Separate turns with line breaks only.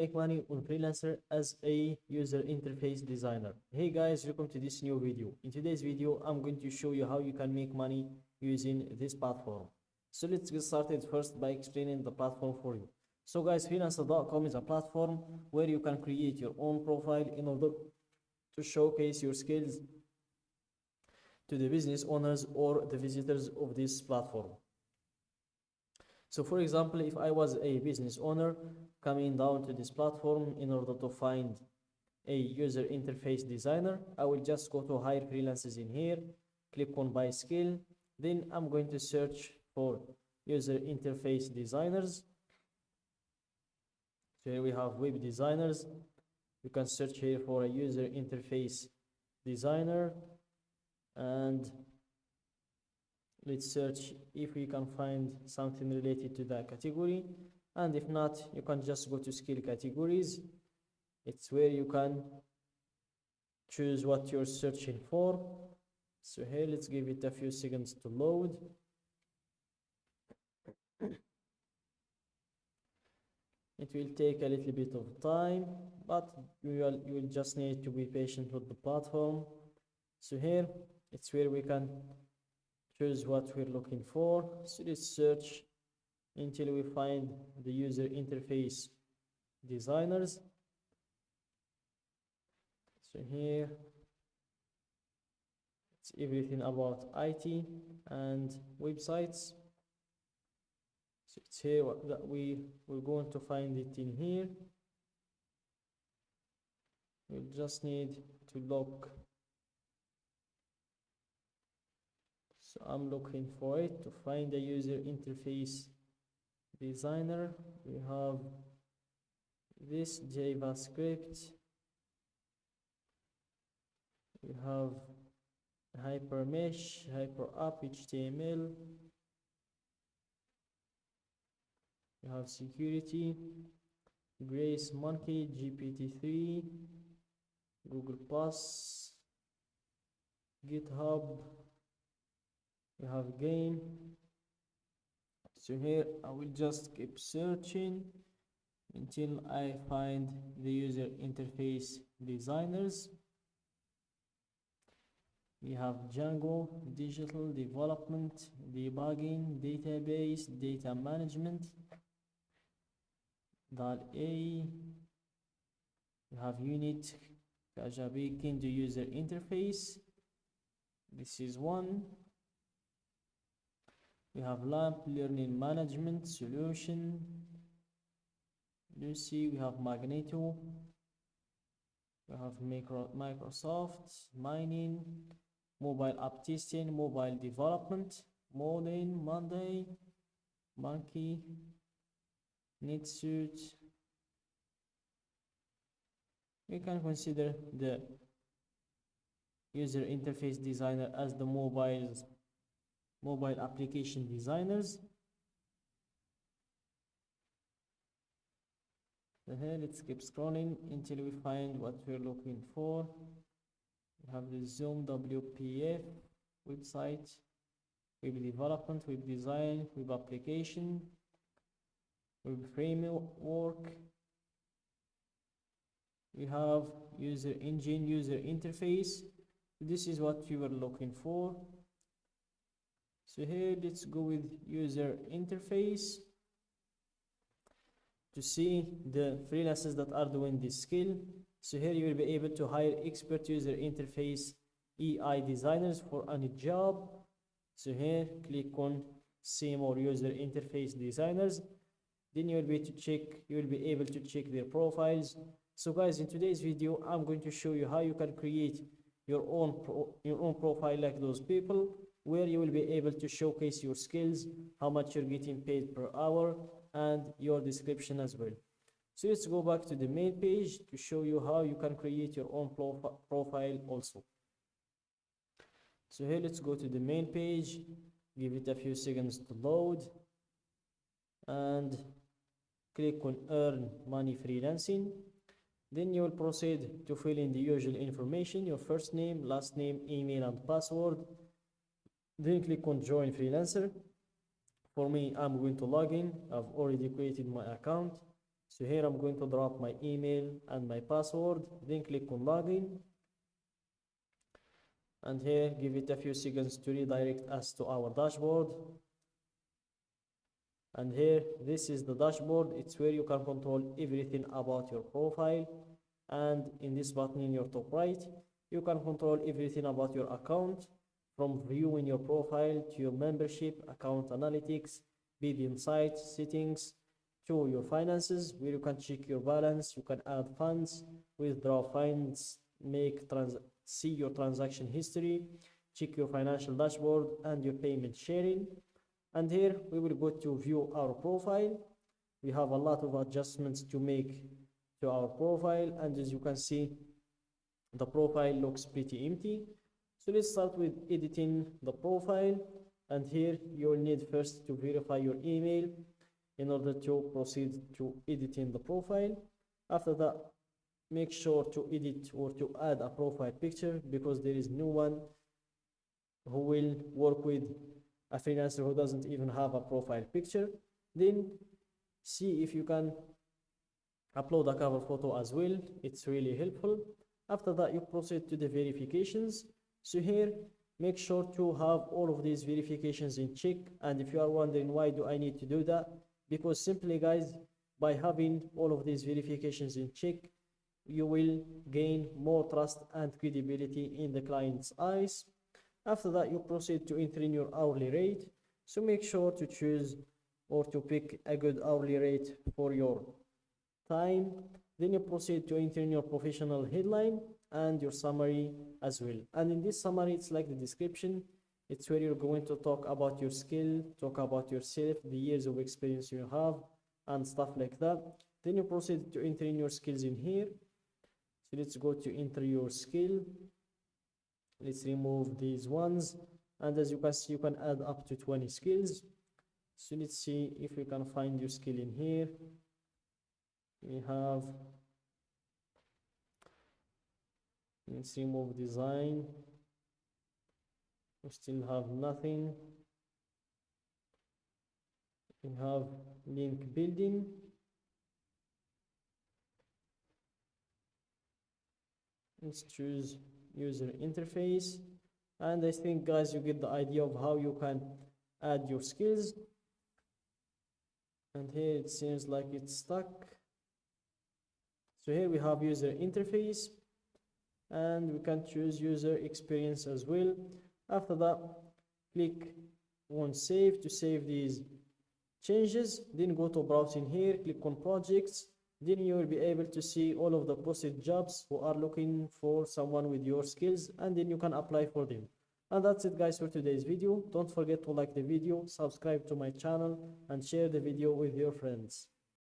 Make money on Freelancer as a user interface designer. Hey guys, welcome to this new video. In today's video, I'm going to show you how you can make money using this platform. So let's get started first by explaining the platform for you. So guys, freelancer.com is a platform where you can create your own profile in order to showcase your skills to the business owners or the visitors of this platform. So for example, if I was a business owner coming down to this platform in order to find a user interface designer, I will just go to hire freelancers in here, click on by skill, then I'm going to search for user interface designers. So here we have web designers. You can search here for a user interface designer, and let's search if we can find something related to that category, and if not, you can just go to skill categories. It's where you can choose what you're searching for. So here, let's give it a few seconds to load. It will take a little bit of time, but you will just need to be patient with the platform. So here, it's where we can choose what we're looking for. So let's search until we find the user interface designers. So here it's everything about IT and websites. So it's here that we're going to find it in here. We'll just need to look. So I'm looking for it to find a user interface designer. We have this JavaScript. We have hypermesh, hyperapp, HTML. We have security, Grace Monkey, GPT-3, Google Plus, GitHub. We have game. So here I will just keep searching until I find the user interface designers. We have Django, digital development, debugging, database, data management, DAL-A. We have unit, Kajabi, Kindu user interface. This is one. We have LAMP, learning management solution, Lucy. We have Magneto. We have Microsoft, mining, mobile app testing, mobile development, Modern, Monday, Monkey, NetSuite. We can consider the user interface designer as the mobile application designers. So here, let's keep scrolling until we find what we're looking for. We have the Zoom WPF website, web development, web design, web application, web framework. We have user engine, user interface. This is what we were looking for. So here, let's go with user interface to see the freelancers that are doing this skill. So here you will be able to hire expert user interface EI designers for any job. So here, click on see more user interface designers. Then you will be able to check their profiles. So guys, in today's video, I'm going to show you how you can create your own profile like those people, where you will be able to showcase your skills, how much you're getting paid per hour, and your description as well. So let's go back to the main page to show you how you can create your own profile also. So here, let's go to the main page, give it a few seconds to load, and click on earn money freelancing. Then you will proceed to fill in the usual information, your first name, last name, email, and password. Then click on join freelancer. For me, I'm going to log in. I've already created my account. So here I'm going to drop my email and my password, then click on login, and here give it a few seconds to redirect us to our dashboard. And here, this is the dashboard. It's where you can control everything about your profile. And in this button in your top right, you can control everything about your account, from viewing your profile to your membership, account analytics, bid insights, settings, to your finances, where you can check your balance, you can add funds, withdraw funds, see your transaction history, check your financial dashboard, and your payment sharing. And here we will go to view our profile. We have a lot of adjustments to make to our profile, and as you can see, the profile looks pretty empty. So let's start with editing the profile, and here you will need first to verify your email in order to proceed to editing the profile. After that, make sure to edit or to add a profile picture, because there is no one who will work with a freelancer who doesn't even have a profile picture. Then see if you can upload a cover photo as well. It's really helpful. After that, you proceed to the verifications. So here, make sure to have all of these verifications in check. And if you are wondering why do I need to do that, because simply guys, by having all of these verifications in check, you will gain more trust and credibility in the client's eyes. After that, you proceed to enter in your hourly rate. So make sure to choose or to pick a good hourly rate for your time. Then you proceed to enter in your professional headline and your summary as well. And in this summary, it's like the description. It's where you're going to talk about your skill, talk about yourself, the years of experience you have, and stuff like that. Then you proceed to enter in your skills in here. So let's go to enter your skill. Let's remove these ones, and as you can see, you can add up to 20 skills. So let's see if we can find your skill in here. Let's remove design. We still have nothing. We have link building. Let's choose user interface, and I think guys you get the idea of how you can add your skills. And here it seems like it's stuck. So here we have user interface, and we can choose user experience as well. After that, click on save to save these changes. Then go to browsing here, click on projects. Then you will be able to see all of the posted jobs who are looking for someone with your skills, and then you can apply for them. And that's it guys for today's video. Don't forget to like the video, subscribe to my channel, and share the video with your friends.